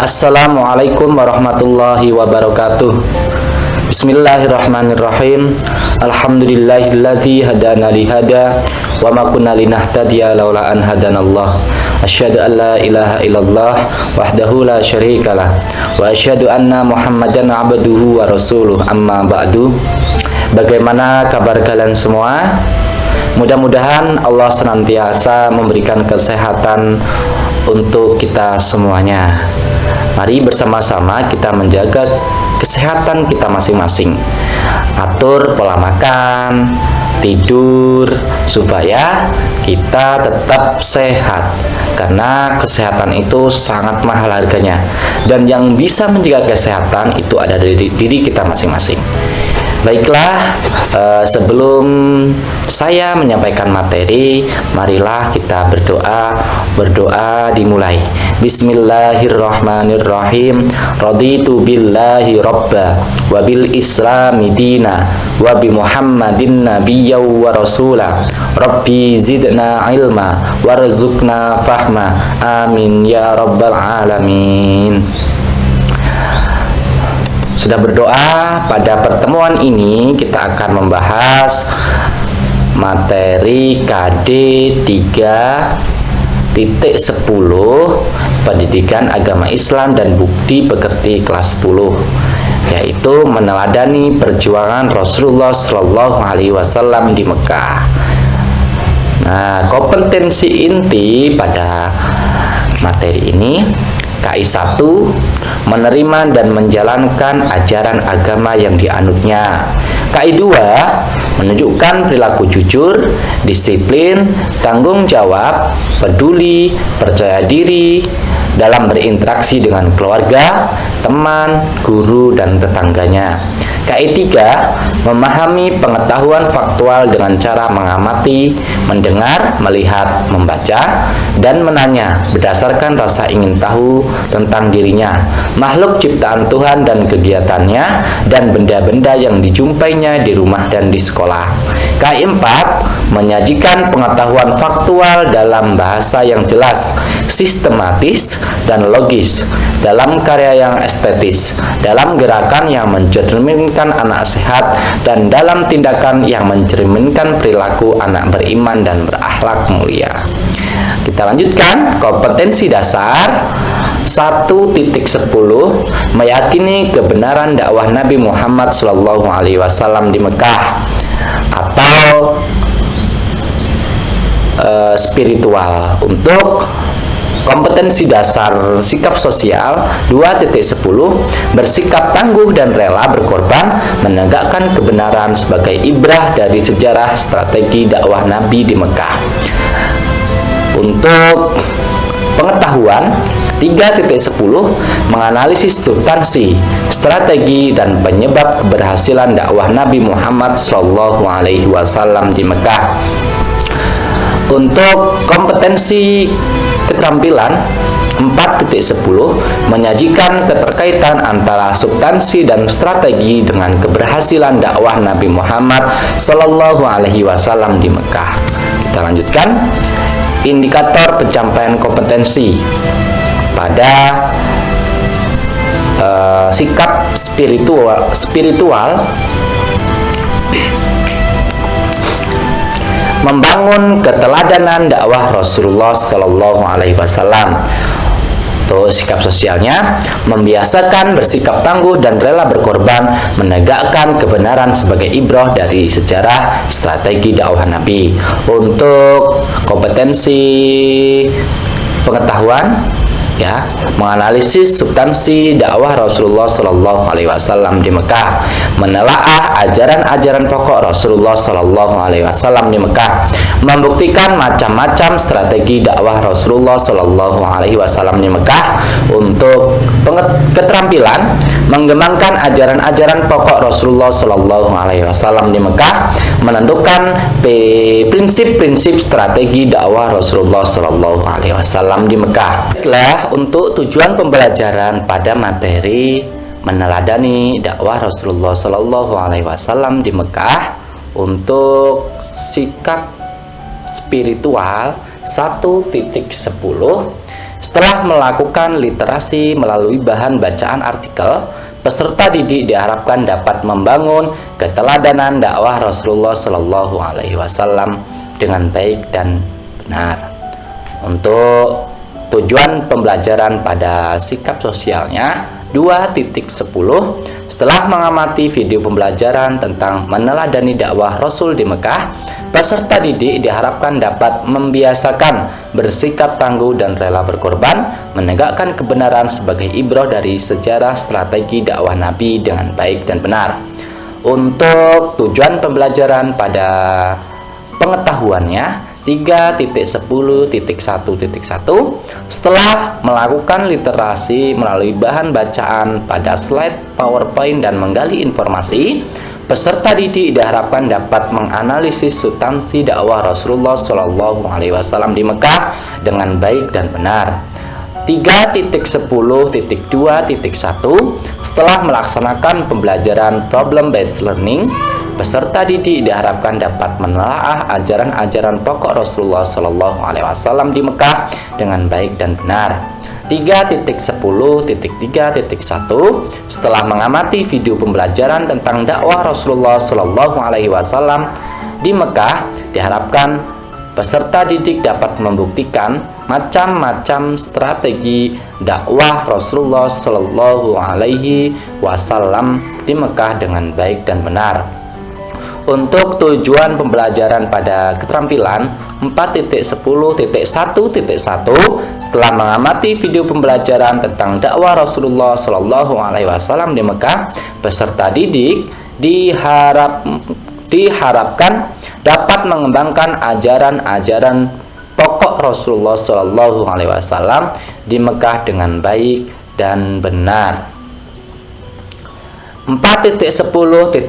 Assalamualaikum warahmatullahi wabarakatuh. Bismillahirrahmanirrahim. Alhamdulillahilladzi hadana lihada wa ma kunna linahtadiya laula an hadanallah. Asyhadu an la ilaha illallah wahdahu la syarikalah wa asyhadu anna Muhammadan abduhu wa rasuluh. Amma ba'du. Bagaimana kabar kalian semua? Mudah-mudahan Allah senantiasa memberikan kesehatan untuk kita semuanya. Mari bersama-sama kita menjaga kesehatan kita masing-masing. Atur pola makan, tidur, supaya kita tetap sehat. Karena kesehatan itu sangat mahal harganya. Dan yang bisa menjaga kesehatan itu ada dari diri kita masing-masing. Baiklah, sebelum saya menyampaikan materi, marilah kita berdoa dimulai. Bismillahirrahmanirrahim. Raditu billahi robba wa bil islami dina wa bi muhammadin nabiyya wa rasula. Rabbi zidna ilma warzuqna fahma. Amin ya rabbal alamin. Sudah berdoa, pada pertemuan ini kita akan membahas materi KD 3.10 Pendidikan Agama Islam dan Bukti Pekerti kelas 10, yaitu meneladani perjuangan Rasulullah Shallallahu Alaihi Wasallam di Mekah. Nah, kompetensi inti pada materi ini: KI 1, menerima dan menjalankan ajaran agama yang dianutnya. KI 2, menunjukkan perilaku jujur, disiplin, tanggung jawab, peduli, percaya diri dalam berinteraksi dengan keluarga, teman, guru, dan tetangganya. KI 3, memahami pengetahuan faktual dengan cara mengamati, mendengar, melihat, membaca, dan menanya berdasarkan rasa ingin tahu tentang dirinya, makhluk ciptaan Tuhan dan kegiatannya, dan benda-benda yang dijumpainya di rumah dan di sekolah. KI 4, menyajikan pengetahuan faktual dalam bahasa yang jelas, sistematis, dan logis, dalam karya yang estetis, dalam gerakan yang mencerminkan anak sehat, dan dalam tindakan yang mencerminkan perilaku anak beriman dan berakhlak mulia. Kita lanjutkan kompetensi dasar 1.10, meyakini kebenaran dakwah Nabi Muhammad SAW di Mekah, atau spiritual. Untuk kompetensi dasar sikap sosial 2.10, bersikap tangguh dan rela berkorban menegakkan kebenaran sebagai ibrah dari sejarah strategi dakwah Nabi di Mekah. Untuk pengetahuan 3.10, menganalisis substansi, strategi, dan penyebab keberhasilan dakwah Nabi Muhammad SAW di Mekah. Untuk kompetensi keterampilan 4.10, menyajikan keterkaitan antara substansi dan strategi dengan keberhasilan dakwah Nabi Muhammad SAW di Mekah. Kita lanjutkan. Indikator pencapaian kompetensi pada sikap spiritual, membangun keteladanan dakwah Rasulullah Shallallahu Alaihi Wasallam. Untuk sikap sosialnya, membiasakan bersikap tangguh dan rela berkorban menegakkan kebenaran sebagai ibrah dari sejarah strategi dakwah Nabi. Untuk kompetensi pengetahuan, ya, menganalisis substansi dakwah Rasulullah Shallallahu Alaihi Wasallam di Mekah, menelaah ajaran-ajaran pokok Rasulullah Shallallahu Alaihi Wasallam di Mekah, membuktikan macam-macam strategi dakwah Rasulullah Shallallahu Alaihi Wasallam di Mekah. Untuk keterampilan, mengembangkan ajaran-ajaran pokok Rasulullah Shallallahu Alaihi Wasallam di Mekah, menentukan prinsip-prinsip strategi dakwah Rasulullah Shallallahu Alaihi Wasallam di Mekah. Baiklah, untuk tujuan pembelajaran pada materi meneladani dakwah Rasulullah Shallallahu Alaihi Wasallam di Mekah, untuk sikap spiritual 1.10, Setelah melakukan literasi melalui bahan bacaan artikel, peserta didik diharapkan dapat membangun keteladanan dakwah Rasulullah Shallallahu Alaihi Wasallam dengan baik dan benar. Untuk tujuan pembelajaran pada sikap sosialnya 2.10, setelah mengamati video pembelajaran tentang meneladani dakwah Rasul di Mekah, peserta didik diharapkan dapat membiasakan bersikap tangguh dan rela berkorban, menegakkan kebenaran sebagai ibrah dari sejarah strategi dakwah Nabi dengan baik dan benar. Untuk tujuan pembelajaran pada pengetahuannya 3.10.1.1, setelah melakukan literasi melalui bahan bacaan pada slide PowerPoint dan menggali informasi, peserta didik diharapkan dapat menganalisis substansi dakwah Rasulullah Shallallahu Alaihi Wasallam di Mekah dengan baik dan benar. 3.10.2.1, setelah melaksanakan pembelajaran problem based learning, peserta didik diharapkan dapat menelaah ajaran-ajaran pokok Rasulullah Shallallahu Alaihi Wasallam di Mekah dengan baik dan benar. 3.10.3.1, setelah mengamati video pembelajaran tentang dakwah Rasulullah Shallallahu Alaihi Wasallam di Mekah, diharapkan peserta didik dapat membuktikan macam-macam strategi dakwah Rasulullah Shallallahu Alaihi Wasallam di Mekah dengan baik dan benar. Untuk tujuan pembelajaran pada keterampilan 4.10.1.1, setelah mengamati video pembelajaran tentang dakwah Rasulullah Shallallahu Alaihi Wasallam di Mekah, peserta didik diharapkan dapat mengembangkan ajaran-ajaran pokok Rasulullah Shallallahu Alaihi Wasallam di Mekah dengan baik dan benar. 4.10.2.1,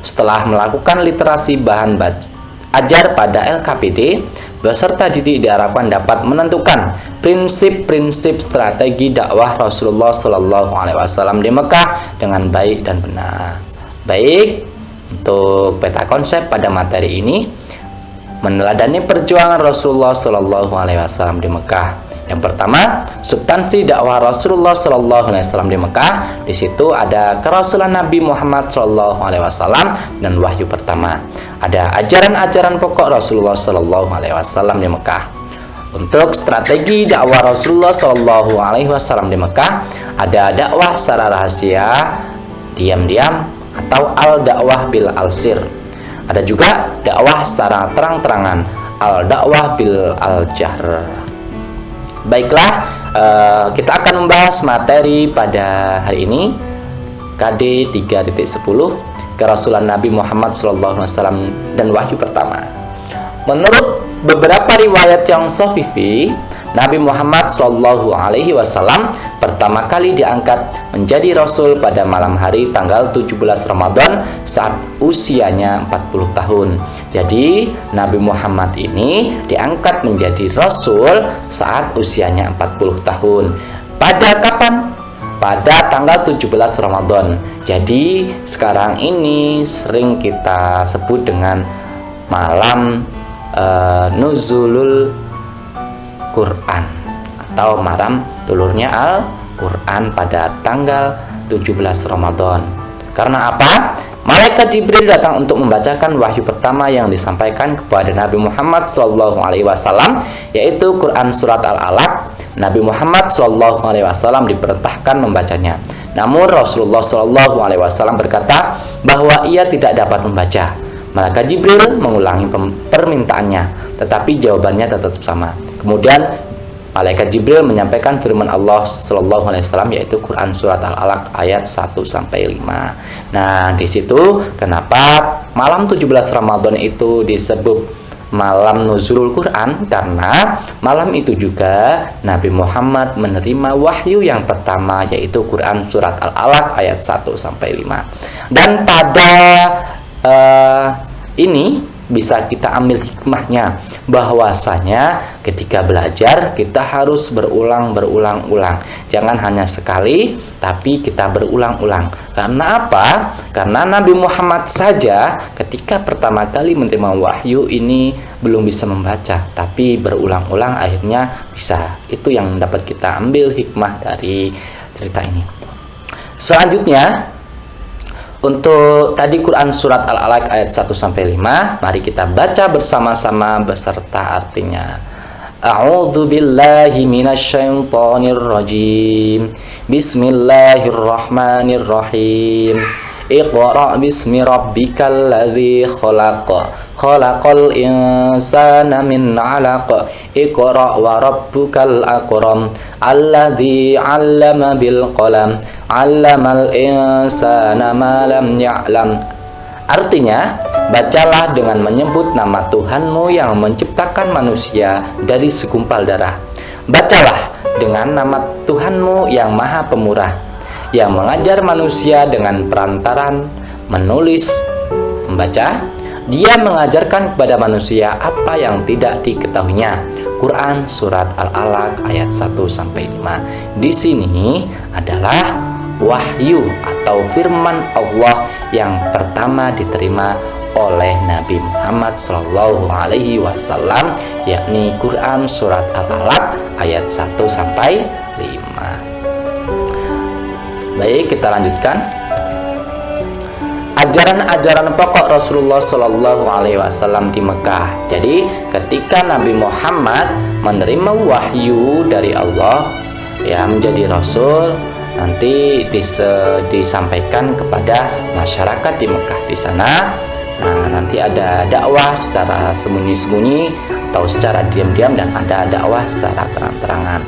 setelah melakukan literasi bahan ajar pada LKPD, peserta didik diharapkan dapat menentukan prinsip-prinsip strategi dakwah Rasulullah Shallallahu Alaihi Wasallam di Mekah dengan baik dan benar. Baik, untuk peta konsep pada materi ini meneladani perjuangan Rasulullah Shallallahu Alaihi Wasallam di Mekah. Yang pertama, substansi dakwah Rasulullah Shallallahu Alaihi Wasallam di Mekah. Di situ ada kerasulan Nabi Muhammad Shallallahu Alaihi Wasallam dan wahyu pertama. Ada ajaran-ajaran pokok Rasulullah Shallallahu Alaihi Wasallam di Mekah. Untuk strategi dakwah Rasulullah Shallallahu Alaihi Wasallam di Mekah, ada dakwah secara rahasia, diam-diam, atau al-dakwah bil al-sir. Ada juga dakwah secara terang-terangan, al-dakwah bil al-jahr. Baiklah, kita akan membahas materi pada hari ini, KD 3.10, kerasulan Nabi Muhammad SAW dan wahyu pertama. Menurut beberapa riwayat yang sahih, Nabi Muhammad SAW pertama kali diangkat menjadi Rasul pada malam hari tanggal 17 Ramadan saat usianya 40 tahun. Jadi Nabi Muhammad ini diangkat menjadi Rasul saat usianya 40 tahun. Pada kapan? Pada tanggal 17 Ramadan. Jadi sekarang ini sering kita sebut dengan malam nuzulul Quran atau malam turunnya Al-Quran pada tanggal 17 Ramadan. Karena apa? Malaikat Jibril datang untuk membacakan wahyu pertama yang disampaikan kepada Nabi Muhammad SAW, yaitu Quran Surat Al-Alaq. Nabi Muhammad SAW diperintahkan membacanya. Namun Rasulullah SAW berkata bahwa ia tidak dapat membaca. Malaikat Jibril mengulangi permintaannya, tetapi jawabannya tetap sama. Kemudian Malaikat Jibril menyampaikan firman Allah Sallallahu Alaihi Wasallam, yaitu Quran Surat Al-Alaq ayat 1-5. Nah, di situ kenapa malam 17 Ramadan itu disebut malam nuzulul Quran? Karena malam itu juga Nabi Muhammad menerima wahyu yang pertama, yaitu Quran Surat Al-Alaq ayat 1-5. Dan pada ini bisa kita ambil hikmahnya, bahwasanya ketika belajar kita harus berulang-ulang. Jangan hanya sekali, tapi kita berulang-ulang. Karena apa? Karena Nabi Muhammad saja ketika pertama kali menerima wahyu ini belum bisa membaca, tapi berulang-ulang akhirnya bisa. Itu yang dapat kita ambil hikmah dari cerita ini. Selanjutnya, untuk tadi Quran surat Al-Alaq ayat 1-5, mari kita baca bersama-sama beserta artinya. A'udzu billahi minasyaitonir rajim. Bismillahirrahmanirrahim. Iqra' bismi rabbikal ladzi khalaq. Khalaqal insana min 'alaq. Iqra' wa rabbukal akram. Alladzi 'allama bil qalam. 'Allamal insana ma lam ya'lam. Artinya, bacalah dengan menyebut nama Tuhanmu yang menciptakan manusia dari segumpal darah. Bacalah dengan nama Tuhanmu yang maha pemurah, yang mengajar manusia dengan perantaran menulis, membaca. Dia mengajarkan kepada manusia apa yang tidak diketahuinya. Quran surat Al-Alaq ayat 1-5. Di sini adalah wahyu atau firman Allah yang pertama diterima oleh Nabi Muhammad SAW, yakni Quran surat Al-Alaq ayat 1-5. Baik, kita lanjutkan. Ajaran-ajaran pokok Rasulullah SAW di Mekah. Jadi ketika Nabi Muhammad menerima wahyu dari Allah, ya, menjadi Rasul, nanti disampaikan kepada masyarakat di Mekah di sana. Nah, nanti ada dakwah secara sembunyi-sembunyi atau secara diam-diam, dan ada dakwah secara terang-terangan.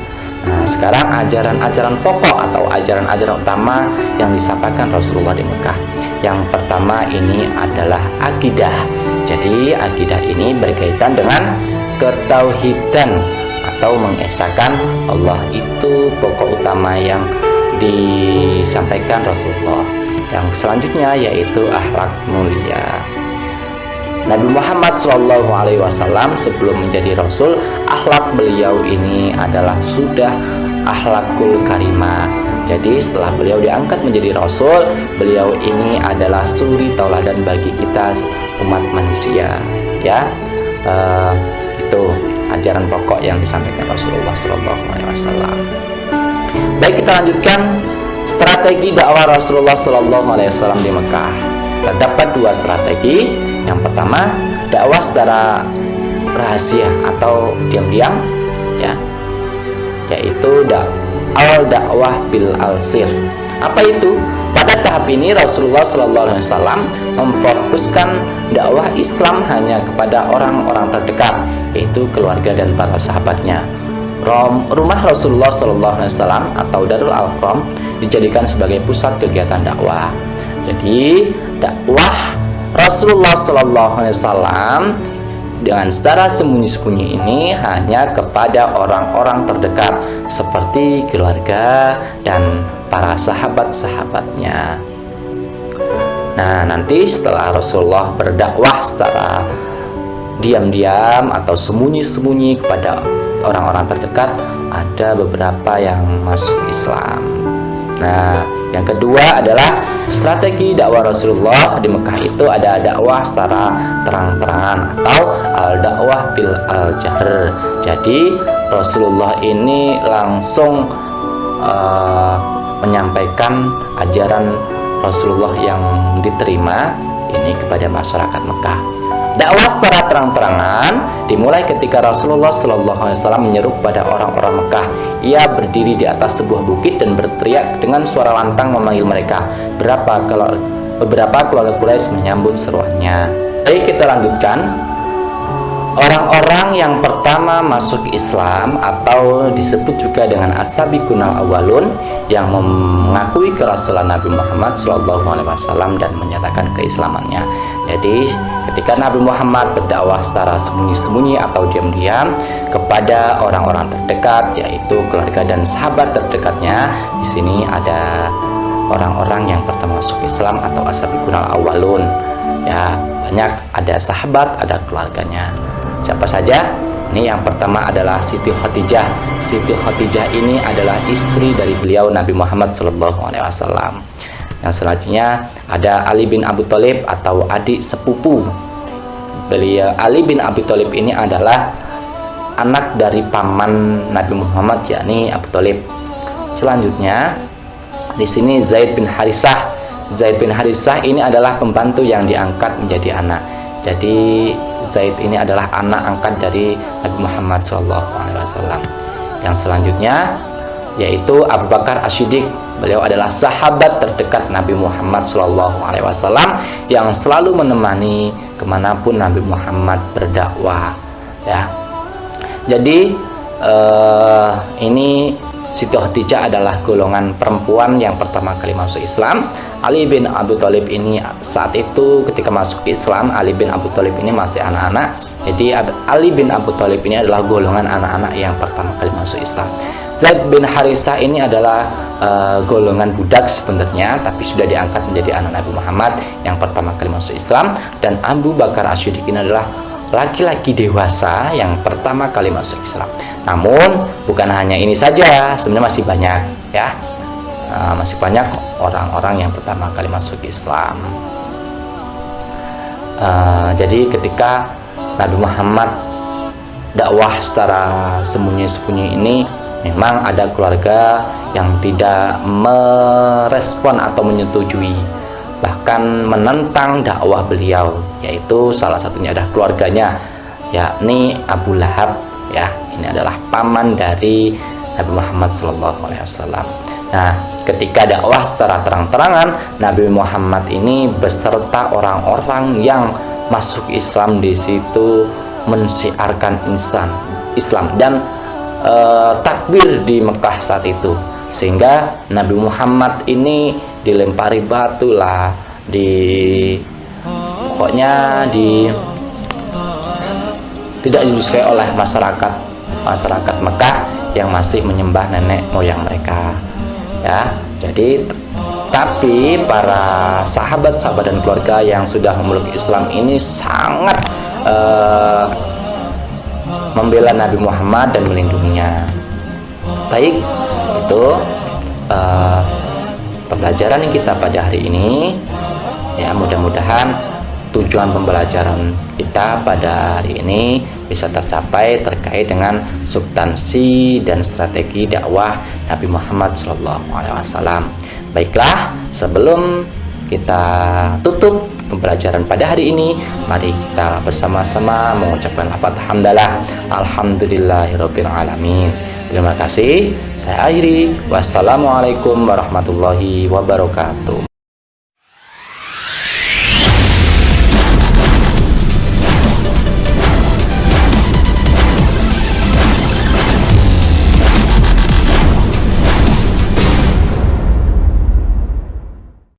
Nah, sekarang ajaran-ajaran pokok atau ajaran-ajaran utama yang disampaikan Rasulullah di Mekah. Yang pertama ini adalah akidah. Jadi akidah ini berkaitan dengan ketauhidan atau mengesahkan Allah. Itu pokok utama yang disampaikan Rasulullah. Yang selanjutnya yaitu akhlak mulia. Nabi Muhammad SAW sebelum menjadi Rasul, akhlak beliau ini adalah sudah akhlakul karimah. Jadi setelah beliau diangkat menjadi Rasul, beliau ini adalah suri tauladan bagi kita umat manusia. Ya, itu ajaran pokok yang disampaikan Rasulullah SAW. Baik, kita lanjutkan strategi dakwah Rasulullah SAW di Mekah. Terdapat dua strategi. Yang pertama, dakwah secara rahasia atau diam-diam, ya, yaitu al-dakwah bil al-sir. Apa itu? Pada tahap ini Rasulullah SAW memfokuskan dakwah Islam hanya kepada orang-orang terdekat, yaitu keluarga dan para sahabatnya. Rumah Rasulullah SAW atau Darul Arqam dijadikan sebagai pusat kegiatan dakwah. Jadi dakwah Rasulullah SAW dengan secara sembunyi-sembunyi ini hanya kepada orang-orang terdekat seperti keluarga dan para sahabat-sahabatnya. Nah, nanti setelah Rasulullah berdakwah secara diam-diam atau sembunyi-sembunyi kepada orang-orang terdekat, ada beberapa yang masuk Islam. Nah, yang kedua adalah strategi dakwah Rasulullah di Mekah itu ada dakwah secara terang-terangan atau al-dakwah bil al-jahr. Jadi Rasulullah ini langsung menyampaikan ajaran Rasulullah yang diterima ini kepada masyarakat Mekah. Dakwah secara terang-terangan dimulai ketika Rasulullah SAW menyeru pada orang-orang Mekah. Ia berdiri di atas sebuah bukit dan berteriak dengan suara lantang memanggil mereka. Beberapa keluarga Quraisy menyambut seruannya. Baik, kita lanjutkan. Orang-orang yang pertama masuk Islam atau disebut juga dengan as-sabiqun al-awwalun yang mengakui kerasulan Nabi Muhammad SAW dan menyatakan keislamannya. Jadi ketika Nabi Muhammad berdakwah secara sembunyi-sembunyi atau diam-diam kepada orang-orang terdekat, yaitu keluarga dan sahabat terdekatnya, di sini ada orang-orang yang pertama masuk Islam atau as-sabiqun al-awwalun. Ya, banyak, ada sahabat, ada keluarganya. Siapa saja? Ini yang pertama adalah Siti Khadijah. Siti Khadijah ini adalah istri dari beliau Nabi Muhammad SAW. Yang selanjutnya ada Ali bin Abi Thalib atau adik sepupu. Beliau Ali bin Abi Thalib ini adalah anak dari paman Nabi Muhammad, yakni Abu Thalib. Selanjutnya di sini Zaid bin Harisah. Zaid bin Harisah ini adalah pembantu yang diangkat menjadi anak. Jadi Zaid ini adalah anak angkat dari Nabi Muhammad SAW. Yang selanjutnya yaitu Abu Bakar As-Siddiq. Beliau adalah sahabat terdekat Nabi Muhammad SAW yang selalu menemani kemanapun Nabi Muhammad berdakwah. Ya, jadi ini Siti Khadijah adalah golongan perempuan yang pertama kali masuk Islam. Ali bin Abi Thalib ini saat itu ketika masuk Islam, Ali bin Abi Thalib ini masih anak-anak. Jadi Ali bin Abi Thalib ini adalah golongan anak-anak yang pertama kali masuk Islam. Zaid bin Harisah ini adalah golongan budak sebenarnya, tapi sudah diangkat menjadi anak Nabi Muhammad yang pertama kali masuk Islam. Dan Abu Bakar As-Siddiq ini adalah laki-laki dewasa yang pertama kali masuk Islam. Namun bukan hanya ini saja, sebenarnya masih banyak, ya. Masih banyak orang-orang yang pertama kali masuk Islam. Jadi ketika Nabi Muhammad dakwah secara sembunyi-sembunyi ini, memang ada keluarga yang tidak merespon atau menyetujui, bahkan menentang dakwah beliau, yaitu salah satunya adalah keluarganya, yakni Abu Lahab. Ya, ini adalah paman dari Nabi Muhammad SAW. Nah, ketika dakwah secara terang-terangan, Nabi Muhammad ini beserta orang-orang yang masuk Islam di situ mensiarkan Islam dan takbir di Mekah saat itu, sehingga Nabi Muhammad ini dilempari batu lah, pokoknya tidak disukai oleh masyarakat Mekah yang masih menyembah nenek moyang mereka. Ya, jadi tapi para sahabat-sahabat dan keluarga yang sudah memeluk Islam ini sangat membela Nabi Muhammad dan melindunginya. Baik, itu pembelajaran kita pada hari ini. Ya, mudah-mudahan tujuan pembelajaran kita pada hari ini bisa tercapai terkait dengan substansi dan strategi dakwah Nabi Muhammad SAW. Baiklah, sebelum kita tutup pembelajaran pada hari ini, mari kita bersama-sama mengucapkan lafaz hamdalah, alhamdulillahirabbil alamin. Terima kasih. Saya akhiri. Wassalamualaikum warahmatullahi wabarakatuh.